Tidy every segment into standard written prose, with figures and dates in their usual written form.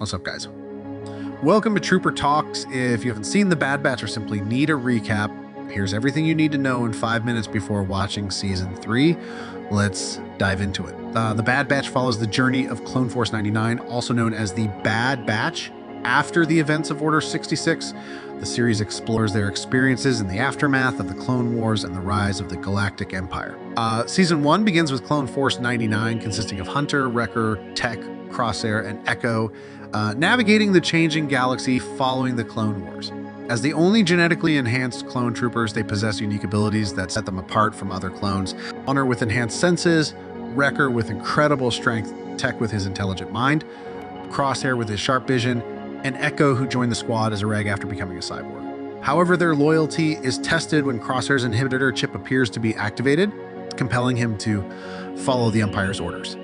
What's up, guys? Welcome to Trooper Talks. If you haven't seen The Bad Batch or simply need a recap, here's everything you need to know in 5 minutes before watching Season 3. Let's dive into it. The Bad Batch follows the journey of Clone Force 99, also known as the Bad Batch, after the events of Order 66. The series explores their experiences in the aftermath of the Clone Wars and the rise of the Galactic Empire. Season 1 begins with Clone Force 99, consisting of Hunter, Wrecker, Tech, Crosshair, and Echo, navigating the changing galaxy following the Clone Wars. As the only genetically enhanced clone troopers, they possess unique abilities that set them apart from other clones. Hunter with enhanced senses, Wrecker with incredible strength, Tech with his intelligent mind, Crosshair with his sharp vision, and Echo, who joined the squad as a reg after becoming a cyborg. However, their loyalty is tested when Crosshair's inhibitor chip appears to be activated, compelling him to follow the Empire's orders.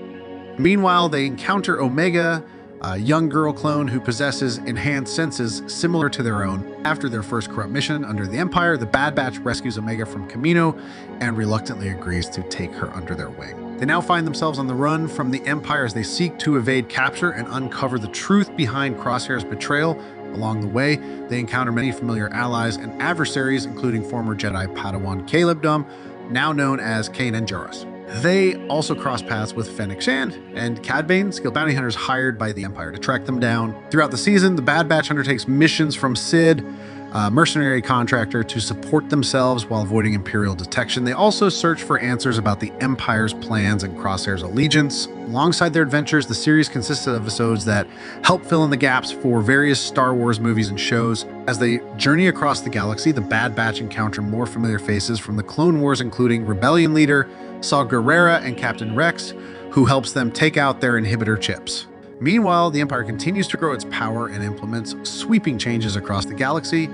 Meanwhile, they encounter Omega, a young girl clone who possesses enhanced senses similar to their own. After their first corrupt mission under the Empire, the Bad Batch rescues Omega from Kamino and reluctantly agrees to take her under their wing. They now find themselves on the run from the Empire as they seek to evade capture and uncover the truth behind Crosshair's betrayal. Along the way, they encounter many familiar allies and adversaries, including former Jedi Padawan Caleb Dumm, now known as Kanan Jarrus. They also cross paths with Fennec Shand and Cad Bane, skilled bounty hunters hired by the Empire to track them down. Throughout the season, the Bad Batch undertakes missions from Sid, a mercenary contractor, to support themselves while avoiding Imperial detection. They also search for answers about the Empire's plans and Crosshair's allegiance. Alongside their adventures, the series consists of episodes that help fill in the gaps for various Star Wars movies and shows. As they journey across the galaxy, the Bad Batch encounter more familiar faces from the Clone Wars, including Rebellion leader Saw Gerrera and Captain Rex, who helps them take out their inhibitor chips. Meanwhile, the Empire continues to grow its power and implements sweeping changes across the galaxy.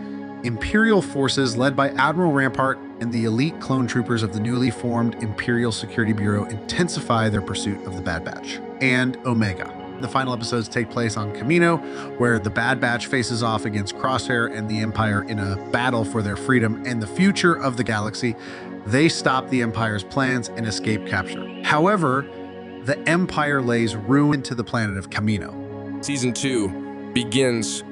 Imperial forces led by Admiral Rampart and the elite clone troopers of the newly formed Imperial Security Bureau intensify their pursuit of the Bad Batch and Omega. The final episodes take place on Kamino, where the Bad Batch faces off against Crosshair and the Empire in a battle for their freedom and the future of the galaxy. They stop the Empire's plans and escape capture. However, the Empire lays ruin to the planet of Kamino. Season 2 begins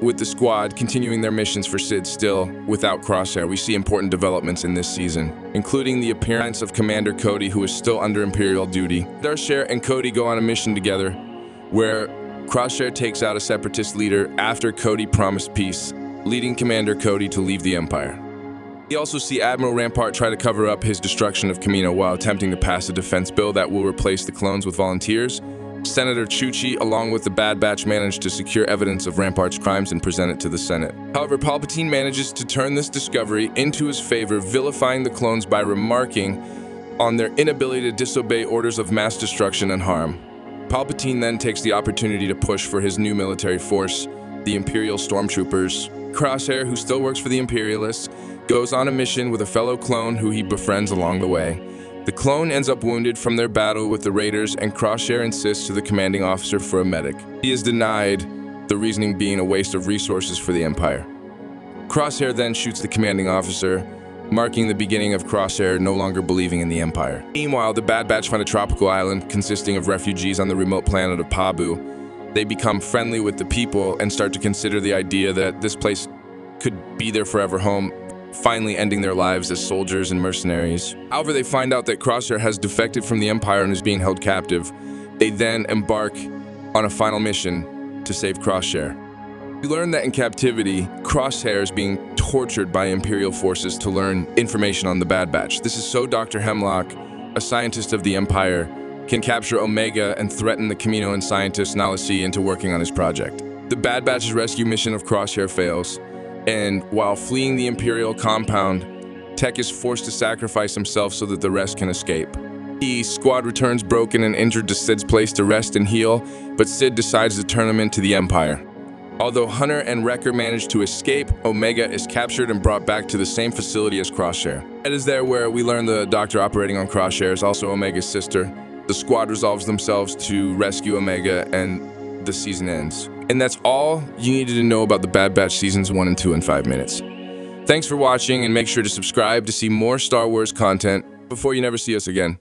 with the squad continuing their missions for Sid still without Crosshair. We see important developments in this season, including the appearance of Commander Cody, who is still under Imperial duty. Crosshair and Cody go on a mission together where Crosshair takes out a separatist leader after Cody promised peace, leading Commander Cody to leave the Empire. We also see Admiral Rampart try to cover up his destruction of Kamino while attempting to pass a defense bill that will replace the clones with volunteers. Senator Chuchi, along with the Bad Batch, managed to secure evidence of Rampart's crimes and present it to the Senate. However, Palpatine manages to turn this discovery into his favor, vilifying the clones by remarking on their inability to disobey orders of mass destruction and harm. Palpatine then takes the opportunity to push for his new military force, the Imperial Stormtroopers. Crosshair, who still works for the Imperialists, goes on a mission with a fellow clone who he befriends along the way. The clone ends up wounded from their battle with the Raiders, and Crosshair insists to the commanding officer for a medic. He is denied, the reasoning being a waste of resources for the Empire. Crosshair then shoots the commanding officer, marking the beginning of Crosshair no longer believing in the Empire. Meanwhile, the Bad Batch find a tropical island consisting of refugees on the remote planet of Pabu. They become friendly with the people and start to consider the idea that this place could be their forever home, finally ending their lives as soldiers and mercenaries. However, they find out that Crosshair has defected from the Empire and is being held captive. They then embark on a final mission to save Crosshair. We learn that in captivity, Crosshair is being tortured by Imperial forces to learn information on the Bad Batch. This is so Dr. Hemlock, a scientist of the Empire, can capture Omega and threaten the Kaminoan scientist Nala Se into working on his project. The Bad Batch's rescue mission of Crosshair fails, and while fleeing the Imperial compound, Tech is forced to sacrifice himself so that the rest can escape. The squad returns broken and injured to Sid's place to rest and heal, but Sid decides to turn him into the Empire. Although Hunter and Wrecker manage to escape, Omega is captured and brought back to the same facility as Crosshair. It is there where we learn the doctor operating on Crosshair is also Omega's sister. The squad resolves themselves to rescue Omega, and the season ends. And that's all you needed to know about the Bad Batch Seasons 1 and 2 in 5 minutes. Thanks for watching, and make sure to subscribe to see more Star Wars content before you never see us again.